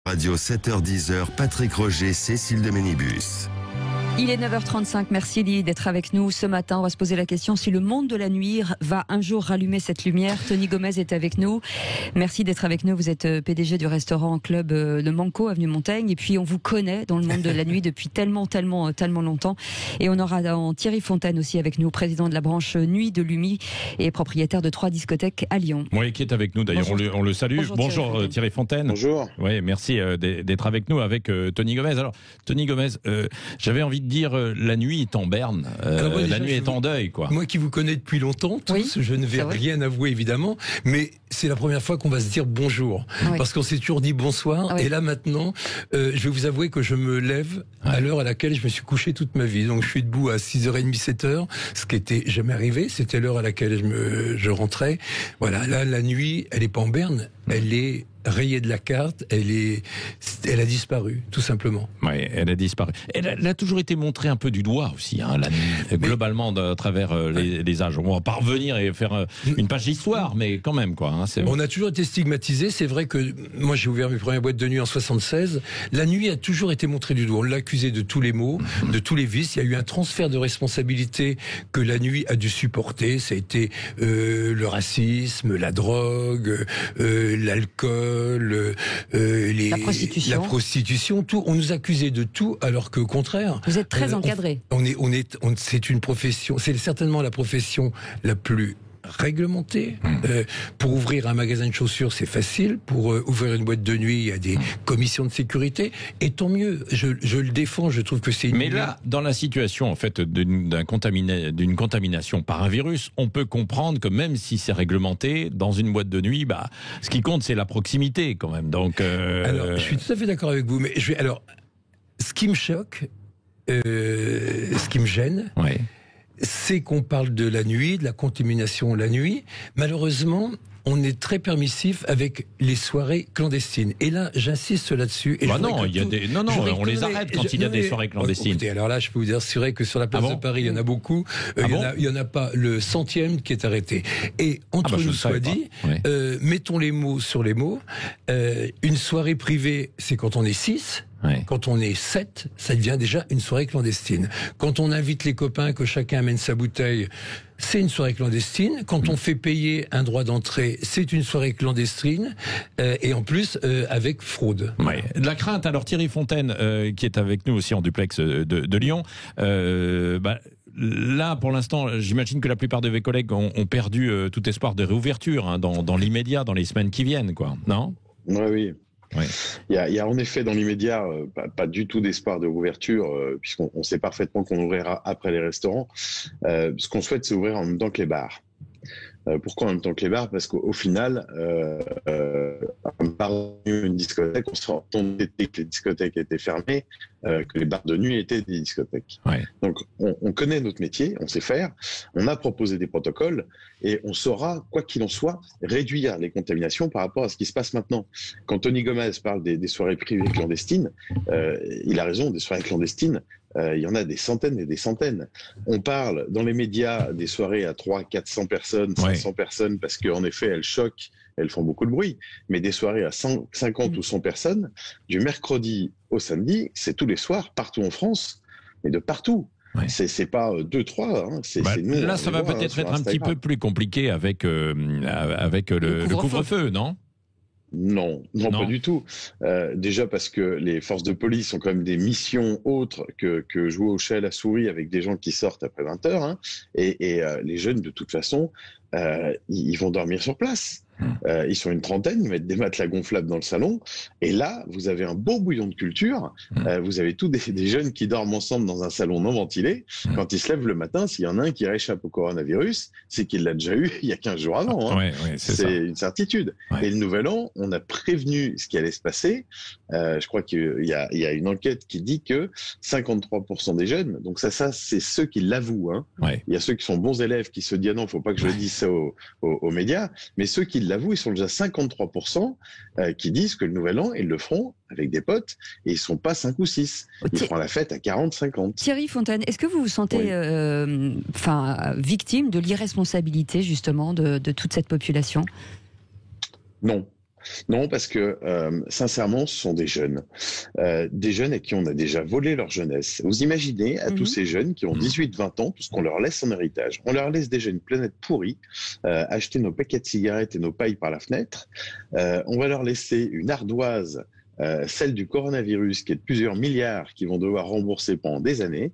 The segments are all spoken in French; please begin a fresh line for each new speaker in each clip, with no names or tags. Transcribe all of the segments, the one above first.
Radio 7h-10h, Patrick Roger, Cécile de Ménibus.
Il est 9h35, merci Lily d'être avec nous ce matin. On va se poser la question si le monde de la nuit va un jour rallumer cette lumière. Tony Gomez est avec nous. Merci d'être avec nous. Vous êtes PDG du restaurant Club de Manco, avenue Montaigne. Et puis on vous connaît dans le monde de la nuit depuis tellement longtemps. Et on aura Thierry Fontaine aussi avec nous, président de la branche Nuit de Lumi et propriétaire de 3 discothèques à Lyon.
Oui, qui est avec nous d'ailleurs, on le salue. Bonjour Thierry Fontaine.
Bonjour.
Oui, merci d'être avec nous avec Tony Gomez. Alors Tony Gomez, j'avais envie de dire la nuit est en berne, la nuit est en deuil, quoi.
Moi qui vous connais depuis longtemps, tous,
oui,
je ne vais rien avouer évidemment, mais c'est la première fois qu'on va se dire bonjour, parce qu'on s'est toujours dit bonsoir, et là maintenant, je vais vous avouer que je me lève à l'heure à laquelle je me suis couché toute ma vie, donc je suis debout à 6h30, 7h, ce qui était jamais arrivé, c'était l'heure à laquelle je rentrais. Voilà, là la nuit, elle est pas en berne, elle est rayée de la carte, elle a disparu, tout simplement.
Oui, elle a disparu. Elle a toujours été montrée un peu du doigt aussi, hein, la nuit, globalement, à travers les âges. On va pas revenir et faire une page d'histoire, mais quand même, quoi. Hein,
on a toujours été stigmatisé. C'est vrai que moi, j'ai ouvert mes premières boîtes de nuit en 76. La nuit a toujours été montrée du doigt. On l'a accusée de tous les maux, de tous les vices. Il y a eu un transfert de responsabilité que la nuit a dû supporter. Ça a été le racisme, la drogue, l'alcool, la prostitution, tout. On nous accusait de tout, alors qu'au contraire,
vous êtes très encadré.
C'est une profession, c'est certainement la profession la plus réglementée. Pour ouvrir un magasin de chaussures, c'est facile. Pour ouvrir une boîte de nuit, il y a des commissions de sécurité. Et tant mieux. Je le défends. Je trouve que c'est.
Mais là, dans la situation en fait d'une contamination par un virus, on peut comprendre que même si c'est réglementé, dans une boîte de nuit, ce qui compte, c'est la proximité quand même. Donc.
Alors, je suis tout à fait d'accord avec vous. Mais ce qui me choque, ce qui me gêne.
Ouais.
C'est qu'on parle de la nuit, de la contamination la nuit. Malheureusement, on est très permissif avec les soirées clandestines. Et là, j'insiste là-dessus. Et
on les arrête quand il y a des soirées clandestines.
Écoutez, alors là, je peux vous assurer que sur la place de Paris, il y en a beaucoup. Il y en a pas le centième qui est arrêté. Et entre nous soit dit, mettons les mots sur les mots. Une soirée privée, c'est quand on est 6. Quand on est 7, ça devient déjà une soirée clandestine. Quand on invite les copains, que chacun amène sa bouteille, c'est une soirée clandestine. Quand on fait payer un droit d'entrée, c'est une soirée clandestine. Et en plus, avec fraude.
De la crainte. Alors Thierry Fontaine, qui est avec nous aussi en duplex de Lyon, là, pour l'instant, j'imagine que la plupart de vos collègues ont perdu tout espoir de réouverture dans l'immédiat, dans les semaines qui viennent, quoi. Non ?
Oui. Oui. Il y a en effet dans l'immédiat pas du tout d'espoir de rouverture, puisqu'on sait parfaitement qu'on ouvrira après les restaurants. Ce qu'on souhaite, c'est ouvrir en même temps que les bars. Pourquoi en même temps que les bars ? Parce qu'au final, un bar de nuit, une discothèque, on se rend compte que les discothèques étaient fermées, que les bars de nuit étaient des discothèques. Donc on connaît notre métier, on sait faire, on a proposé des protocoles et on saura, quoi qu'il en soit, réduire les contaminations par rapport à ce qui se passe maintenant. Quand Tony Gomez parle des soirées privées clandestines, il a raison, des soirées clandestines, il y en a des centaines et des centaines. On parle dans les médias des soirées à 300, 400 personnes, 500 personnes, parce qu'en effet, elles choquent, elles font beaucoup de bruit. Mais des soirées à 50 ou 100 personnes, du mercredi au samedi, c'est tous les soirs, partout en France, mais de partout. C'est pas 2-3. Hein. Nous,
là, ça va peut-être être un petit peu plus compliqué avec le couvre-feu, non ?
Non, pas du tout. Déjà parce que les forces de police ont quand même des missions autres que jouer au chat à la souris avec des gens qui sortent après 20h. Hein, et les jeunes, de toute façon, ils vont dormir sur place. Ils sont une trentaine, ils mettent des matelas gonflables dans le salon, et là, vous avez un beau bouillon de culture. Vous avez tous des jeunes qui dorment ensemble dans un salon non ventilé. Quand ils se lèvent le matin, s'il y en a un qui réchappe au coronavirus, c'est qu'il l'a déjà eu il y a 15 jours avant. Hein. C'est une certitude. Et le nouvel an, on a prévenu ce qui allait se passer. Je crois qu'il y a une enquête qui dit que 53% des jeunes, donc ça c'est ceux qui l'avouent. Hein. Il y a ceux qui sont bons élèves qui se disent ah non, faut pas que je dise ça aux médias, mais ceux qui l'avouent, ils sont déjà 53% qui disent que le nouvel an, ils le feront avec des potes, et ils sont pas 5 ou 6. Ils feront la fête à 40, 50.
Thierry Fontaine, est-ce que vous vous sentez victime de l'irresponsabilité, justement, de toute cette population ?
Non. Non, parce que sincèrement, ce sont des jeunes à qui on a déjà volé leur jeunesse. Vous imaginez à tous ces jeunes qui ont 18-20 ans, tout ce qu'on leur laisse en héritage. On leur laisse déjà une planète pourrie, acheter nos paquets de cigarettes et nos pailles par la fenêtre. On va leur laisser une ardoise, celle du coronavirus, qui est de plusieurs milliards, qui vont devoir rembourser pendant des années.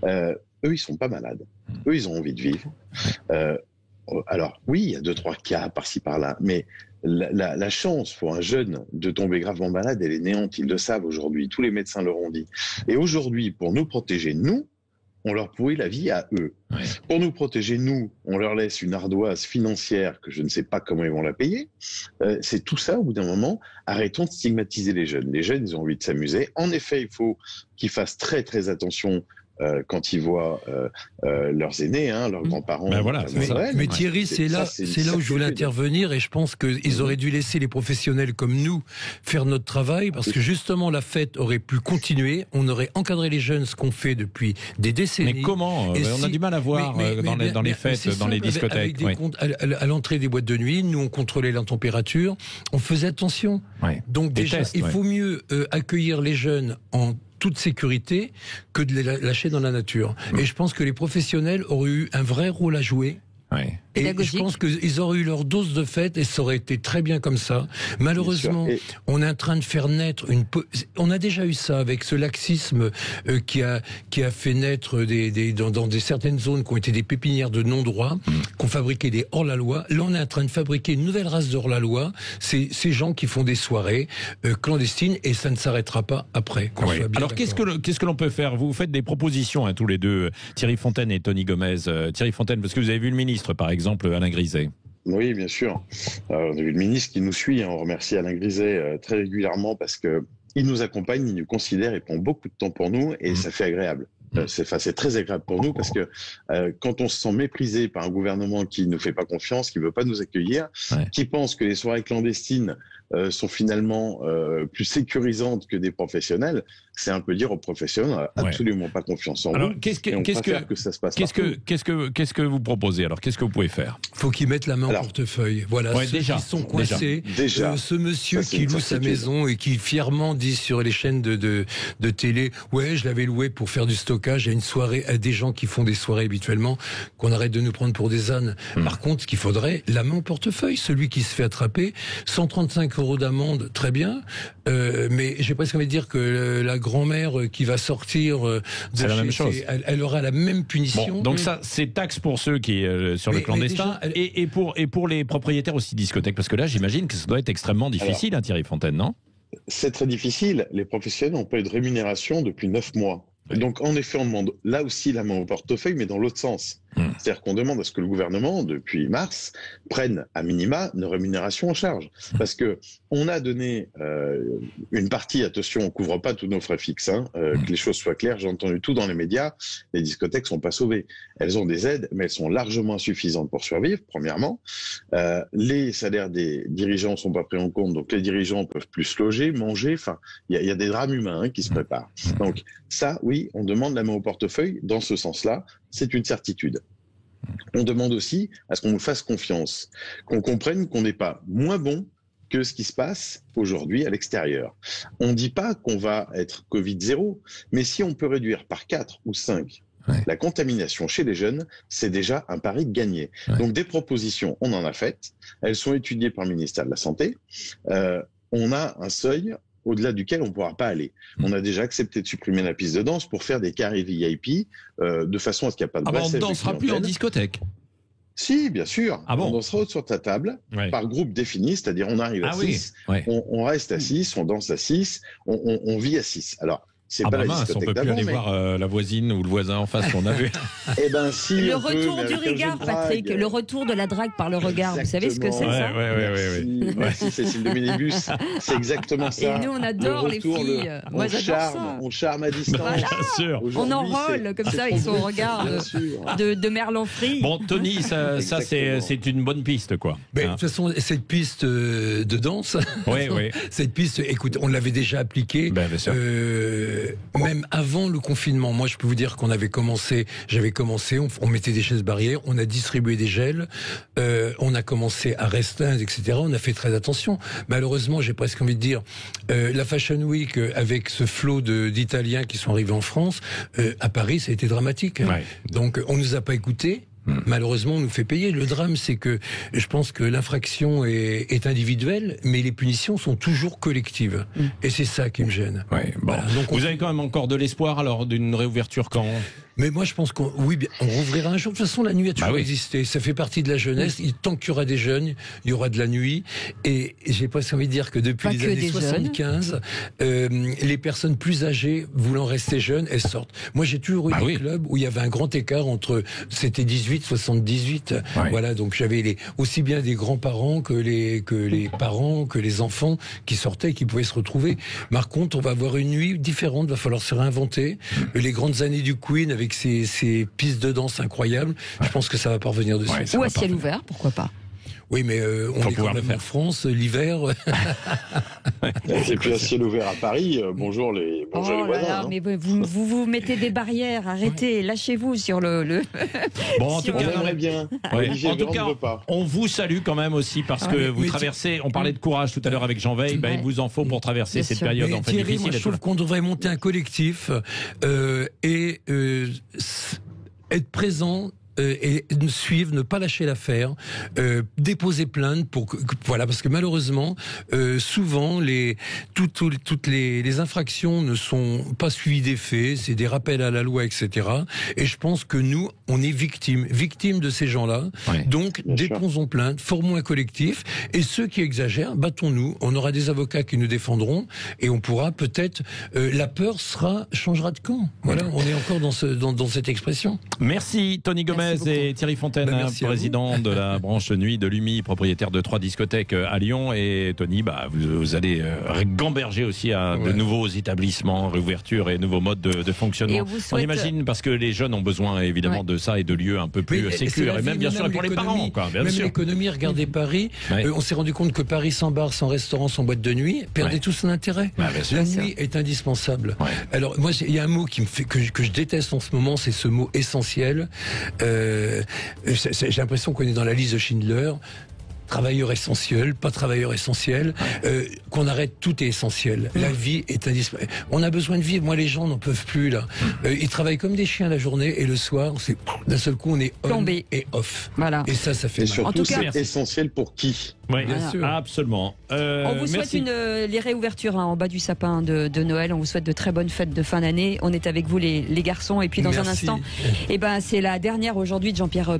Eux, ils sont pas malades. Eux, ils ont envie de vivre. Alors, oui, il y a 2-3 cas par-ci par-là, mais la chance pour un jeune de tomber gravement malade, elle est néante. Ils le savent aujourd'hui. Tous les médecins leur ont dit. Et aujourd'hui, pour nous protéger, nous, on leur pourrit la vie à eux. Ouais. Pour nous protéger, nous, on leur laisse une ardoise financière que je ne sais pas comment ils vont la payer. C'est tout ça, au bout d'un moment, arrêtons de stigmatiser les jeunes. Les jeunes, ils ont envie de s'amuser. En effet, il faut qu'ils fassent très, très attention quand ils voient leurs aînés, leurs grands-parents.
Ben voilà, mais Thierry, c'est là où je voulais intervenir, et je pense qu'ils auraient dû laisser les professionnels comme nous faire notre travail, parce que justement la fête aurait pu continuer, on aurait encadré les jeunes, ce qu'on fait depuis des décennies.
Mais comment On a du mal à voir dans les fêtes, dans les discothèques.
Avec comptes à l'entrée des boîtes de nuit, nous on contrôlait la température, on faisait attention. Ouais. Donc déjà, il faut mieux accueillir les jeunes en toute sécurité que de les lâcher dans la nature. Et je pense que les professionnels auraient eu un vrai rôle à jouer.
Ouais.
Et je pense qu'ils auraient eu leur dose de fête et ça aurait été très bien comme ça. Malheureusement, on est en train de faire naître on a déjà eu ça avec ce laxisme qui a fait naître dans certaines zones qui ont été des pépinières de non-droit, qui ont fabriqué des hors-la-loi. Là, on est en train de fabriquer une nouvelle race de hors-la-loi. C'est ces gens qui font des soirées clandestines et ça ne s'arrêtera pas après.
Alors, qu'est-ce que l'on peut faire ? Vous faites des propositions, tous les deux, Thierry Fontaine et Tony Gomez. Thierry Fontaine, parce que vous avez vu le ministre, par exemple, Alain Griset.
Oui, bien sûr. On a vu le ministre qui nous suit. On remercie Alain Griset très régulièrement parce que il nous accompagne, il nous considère, il prend beaucoup de temps pour nous et ça fait agréable. C'est très agréable pour nous parce que quand on se sent méprisé par un gouvernement qui ne nous fait pas confiance, qui ne veut pas nous accueillir, qui pense que les soirées clandestines sont finalement plus sécurisantes que des professionnels, c'est un peu dire aux professionnels absolument pas confiance en nous.
Qu'est-ce que vous proposez alors ? Qu'est-ce que vous pouvez faire ?
Faut qu'ils mettent la main au portefeuille. Voilà, ceux qui sont coincés. Ce monsieur qui loue sa maison et qui fièrement dit sur les chaînes de télé, ouais, je l'avais loué pour faire du stockage à une soirée, à des gens qui font des soirées habituellement, qu'on arrête de nous prendre pour des ânes. Par contre, ce qu'il faudrait, la main au portefeuille. Celui qui se fait attraper, 135 € d'amende, très bien, mais j'ai presque envie de dire que la grand-mère qui va sortir
c'est la même chose.
Elle aura la même punition.
Bon, donc ça, c'est taxe pour ceux qui sur le clandestin et pour les propriétaires aussi discothèques, parce que là, j'imagine que ça doit être extrêmement difficile, Thierry Fontaine, non ?
C'est très difficile. Les professionnels n'ont pas eu de rémunération depuis 9 mois. Donc, en effet, on demande là aussi la main au portefeuille, mais dans l'autre sens. C'est-à-dire qu'on demande à ce que le gouvernement, depuis mars, prenne à minima nos rémunérations en charge. Parce que on a donné une partie, attention, on couvre pas tous nos frais fixes, que les choses soient claires. J'ai entendu tout dans les médias, les discothèques sont pas sauvées. Elles ont des aides, mais elles sont largement insuffisantes pour survivre, premièrement. Les salaires des dirigeants sont pas pris en compte, donc les dirigeants peuvent plus se loger, manger, enfin, il y a des drames humains qui se préparent. Donc ça, oui, on demande la main au portefeuille dans ce sens-là, c'est une certitude. On demande aussi à ce qu'on nous fasse confiance, qu'on comprenne qu'on n'est pas moins bon que ce qui se passe aujourd'hui à l'extérieur. On ne dit pas qu'on va être Covid-0, mais si on peut réduire par 4 ou 5 la contamination chez les jeunes, c'est déjà un pari de gagné. Donc des propositions, on en a faites, elles sont étudiées par le ministère de la Santé. On a un seuil au-delà duquel on ne pourra pas aller. On a déjà accepté de supprimer la piste de danse pour faire des carrés VIP de façon à ce qu'il n'y ait pas de brassage.
On ne dansera plus en discothèque.
Si, bien sûr. On dansera sur ta table, par groupe défini, c'est-à-dire on arrive à 6, on reste à 6, on danse à 6, on vit à 6. Alors, c'est pas la discothèque
on peut plus aller voir la voisine ou le voisin en face qu'on a vu.
Eh ben si.
Le retour du regard, Patrick. Le retour de la drague par le regard. Vous savez ce que c'est, ça ?
Merci Cécile de Ménébus. C'est exactement ça.
Et nous, on adore les filles. Moi, j'adore ça.
On charme à distance.
Voilà.
Bien sûr.
On enrôle comme ça, ils sont au regard de Merlin Free.
Bon, Tony, ça c'est une bonne piste, quoi.
Mais de toute façon, cette piste de danse, cette piste, écoute, on l'avait déjà appliquée.
Bien sûr.
même avant le confinement, moi je peux vous dire qu'on avait commencé, on mettait des chaises barrières, on a distribué des gels, on a commencé à restreindre, etc. On a fait très attention. Malheureusement, j'ai presque envie de dire, la Fashion Week, avec ce flot d'Italiens qui sont arrivés en France, à Paris, ça a été dramatique. Ouais. Donc, on nous a pas écoutés. Malheureusement, on nous fait payer. Le drame, c'est que je pense que l'infraction est individuelle, mais les punitions sont toujours collectives. Et c'est ça qui me gêne.
Ouais, bon. Voilà. Donc vous avez quand même encore de l'espoir alors d'une réouverture quand ?
Mais moi, je pense qu'on rouvrira un jour. De toute façon, la nuit a toujours existé. Ça fait partie de la jeunesse. Tant qu'il y aura des jeunes, il y aura de la nuit. Et j'ai presque envie de dire que depuis les années 75, les personnes plus âgées voulant rester jeunes, elles sortent. Moi, j'ai toujours eu des clubs où il y avait un grand écart entre, c'était 18, 78. Voilà, donc j'avais aussi bien des grands-parents que les parents, que les enfants qui sortaient et qui pouvaient se retrouver. Par contre, on va avoir une nuit différente. Il va falloir se réinventer. Les grandes années du Queen avec ces pistes de danse incroyables, je pense que ça va pas revenir dessus.
Ou à ciel ouvert, pourquoi pas?
Oui, mais on est quand même en France, l'hiver.
Et puis à ciel ouvert à Paris, bonjour les voisins.
Là, mais vous mettez des barrières, arrêtez, lâchez-vous sur le...
Bon, en tout cas,
on aimerait bien.
En tout cas, on vous salue quand même aussi parce que vous traversez, on parlait de courage tout à l'heure avec Jean Veil, il vous en faut pour traverser cette période en fait
Thierry,
difficile.
Moi, je trouve qu'on devrait monter un collectif et être présent et suivre, ne pas lâcher l'affaire, déposer plainte voilà, parce que malheureusement souvent toutes les infractions ne sont pas suivies des faits, c'est des rappels à la loi, etc. Et je pense que nous, on est victimes de ces gens-là. Donc déposons plainte, formons un collectif, et ceux qui exagèrent, battons-nous. On aura des avocats qui nous défendront, et on pourra peut-être la peur changera de camp. Voilà, on est encore dans cette expression.
Merci Tony Gomez. Et Thierry Fontaine, président de la branche nuit de l'UMI, propriétaire de 3 discothèques à Lyon. Et Tony, vous allez gamberger aussi à de nouveaux établissements, réouverture et nouveaux modes de fonctionnement. On imagine, parce que les jeunes ont besoin évidemment de ça et de lieux un peu plus sécures. Et même bien sûr pour les parents. Même
l'économie, regardez Paris. On s'est rendu compte que Paris sans bar, sans restaurant, sans boîte de nuit, perdait tout son intérêt. La nuit est indispensable. Alors moi, il y a un mot qui me fait que je déteste en ce moment, c'est ce mot essentiel. J'ai l'impression qu'on est dans la liste de Schindler. Travailleur essentiel, pas travailleur essentiel, qu'on arrête, tout est essentiel. La vie est indispensable. On a besoin de vivre. Moi, les gens n'en peuvent plus, là. Ils travaillent comme des chiens la journée et le soir, d'un seul coup, on est on et off.
Voilà.
Et ça fait mal.
Et surtout, c'est essentiel pour qui?
Oui, bien sûr. Absolument.
On vous souhaite les réouvertures en bas du sapin de Noël. On vous souhaite de très bonnes fêtes de fin d'année. On est avec vous, les garçons. Et puis, dans un instant, c'est la dernière aujourd'hui de Jean-Pierre